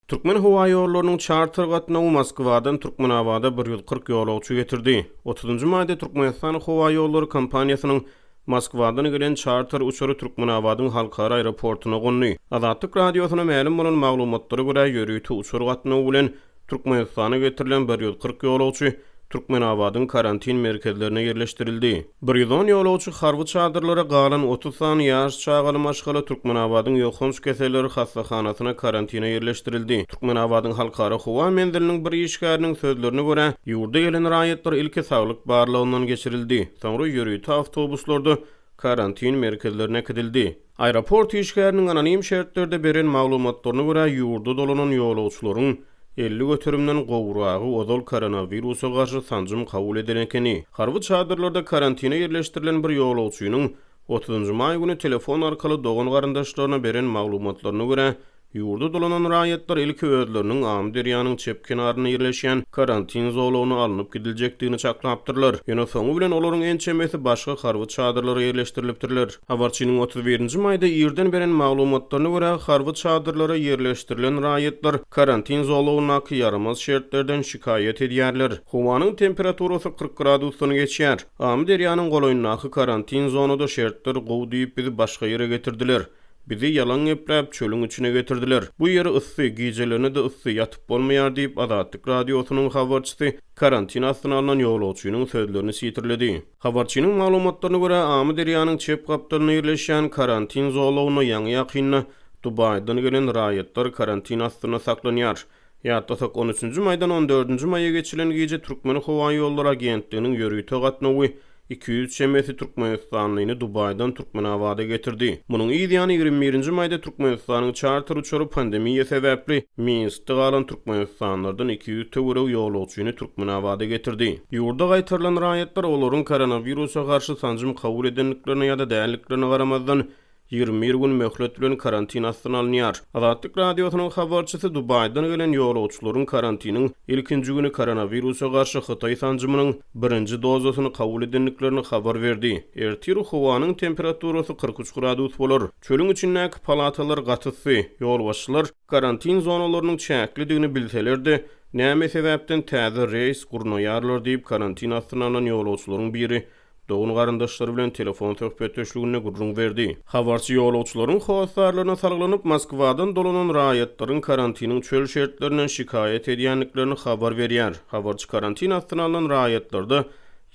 Türkmenhowaýollarynyň çarter gatnawy Moskwadan Türkmenabada 140 ýolagçy getirdi. 30-njy maýda Türkmenistan howaýollary kompaniýasynyň Moskwadan gelen çarter uçary Türkmenabadyň halkara aeroportuna gondy. Azatlyk Radiosyna mälim bolan maglumatlara görä ýörite uçar gatnawy bilen Türkmenistana getirilen 140 ýolagçy Türkmenabadyň karantin merkezlerine ýerleşdirildi. 110 ýolagçy harby çadırlara galan 30 san ýaş çağaly maşgala Türkmenabadyň ýokhanç keseleri hastahanasyna karantina ýerleşdirildi. Türkmenabadyň halkara howa mendiliniň bir işgäriniň sözlerine görä, ýurda gelen raýatlar ilki saglyk barlygyndan geçirildi. Soňra ýörite awtobuslarda karantin merkezlerine gidildi. Aeroport işgäriniň anonim şertlerde beren maglumatlaryna görä, ýurda dolanan ýolagçylaryň 50 götürümden gowragy ozal koronawirusa garşy sanjym kabul edilenkeni, harby çadırlarda karantina ýerleşdirilen bir ýolagçynyň 30-njy maý güni telefon arkaly dogan garandaşlaryna beren maglumatlaryna görä, ýurda dolanan raýatlar ilki özleriniň am derýanyň çep kenaryna ýerleşýän karantin zolagyna alınıp gidilejekdigini çaklapdyrlar. Ýöne soňu bilen olaryň ençemesi başga harby çadırlara ýerleşdirilipdirler. Habarçynyň 31-nji maýda ýerden beren maglumatlaryna görä, harby çadırlara ýerleşdirilen raýatlar karantin zolagyna ýaramaz şertlerden şikaýet edýärler. Howanyň temperaturasy 40 gradusyny geçýär. Am derýanyň golaýyndaky karantin zonada şertler gowy diýip bizi başga ýere getirdiler. Bizi yalan gepläp çölüň içine getirdiler. Bu ýeri ıssy, gijelerine de ıssy ýatyp bolmaýar diýip Azatlyk Radiosynyň habarçysy karantin astyna alynan ýolagçynyň sözlerini sitirledi. Habarçynyň maglumatlaryna görä, amy derýanyň çep gapdalyna ýerleşýän karantin zolagyna ýaňy ýakynna Dubaydan gelen raýatlar karantin astyna saklanýar. Ýa-da 13-nji maýdan 14-nji maýa geçilen gije Türkmenhowaýollary agentliginiň ýörite gatnawy 200 şemesi Türkmenistanlyny Dubaydan Türkmenabada getirdi. Munyň ýyly 21-nji maýda Türkmenistanyň çarter uçary pandemiýa sebäpli Minskde galan Türkmenistanlardan 200 töwere ýolagçyny Türkmenabada getirdi. Ýurda gaýtarylan raýatlar olaryň koronawirusa garşy sanjym kabul edenliklerine ýa-da däliklerine garamazdan 21 gün möhlet bilen karantin astyna alınýar. Azatlyk Radiosynyň habarçysy Dubaydan gelen ýolagçylaryň karantiniň ilkinji güni koronawirusa garşy Hytaý sanjymynyň birinji dozasyny kabul edenliklerini habar berdi. Ertir howanyň temperaturasy 43 gradus bolar. Çölüň içindäki palatalar gatysy, ýolbaşçylar karantin zonalarynyň çäklidigini bilseler-de, näme sebäpden täze reis gurnaýarlar diýip karantin astyna alynan ýolagçylaryň biri Doğun garandaşları bilen telefon söhbetleşigine gurrun verdi. Habarçy ýolagçylaryň howaslarlaryna salgylanyp Moskwadan dolanan raýatlaryň karantiniň çöl şertlerinden şikaýet edýänliklerini habar berýär. Habarçy karantin astyna alynan raýatlarda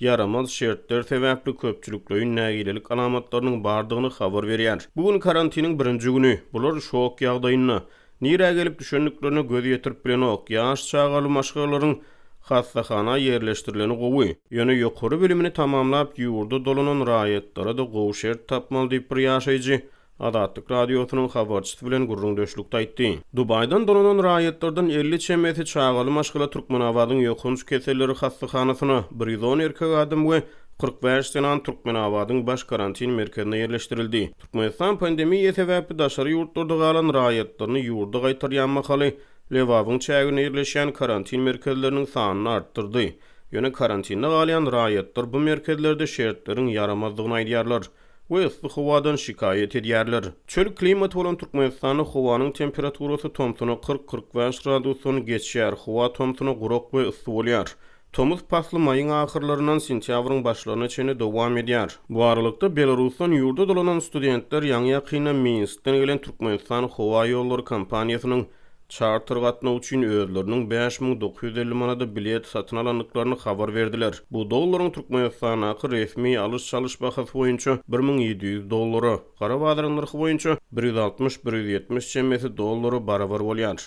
yaramaz şertler sebäpli köpçülikleýin nägilelik alamatlarynyň bardygyny habar berýär. Bugün karantiniň birinji güni. Bular şok ýagdaýyna nire gelip düşenliklerine göz ýetirip bilen ok, ýaş çağaly maşgalaryň hastahana ýerleşdirileni gowy. Ýöne ýokary bilimini tamamlap ýurda dolanan raýatlara da gowy şert tapmaly diýip bir ýaşaýjy Azatlyk Radiosynyň habarçysy bilen gurrun döşlükde aýtdy. Dubaydan dolanan raýatlardan 50 çemeti çağaly maşgala Türkmenabadyň ýokhanç keseleri hastahanasyna 110 erkek adam we 45 senan Türkmenabadyň baş karantin merkezine ýerleşdirildi. Türkmenistan pandemiýa sebäpli daşary ýurtlarda galan raýatlaryny ýurda gaýtarýanmakaly Lewabyň çägine ýerleşýän karantin merkezleriniň sanyny artdyrdy. Ýöne karantinde galyan raýatlar bu merkezlerde şertleriň yaramazdygyny aýdýarlar we ıssy howadan şikaýet edýärler. Çöl klimat bolan Türkmenistanyň howanyň temperaturasy tomtuny 40-45 gradusyny geçýär. Howa tomtuny gurak we ıssy bolýar. Tomuz pasly maýyň ahyrlaryndan sentýabryň başlaryna çene dowam edýär. Bu aralykda Belarusdan ýurda dolanan studentler ýaňy ýakynda Minskden gelen Türkmenistan howaýollary kompaniýasynyň çarter gatnawy üçin özleriniň 5950 manada bilet satyn alanlyklaryny habar berdiler. Bu dollaryň Türkmenistana resmi alış-çalış bahasy boýunça $1700, gara bazaryň narhy boýunça $160-170 çemmesi dollary barabar bolýar.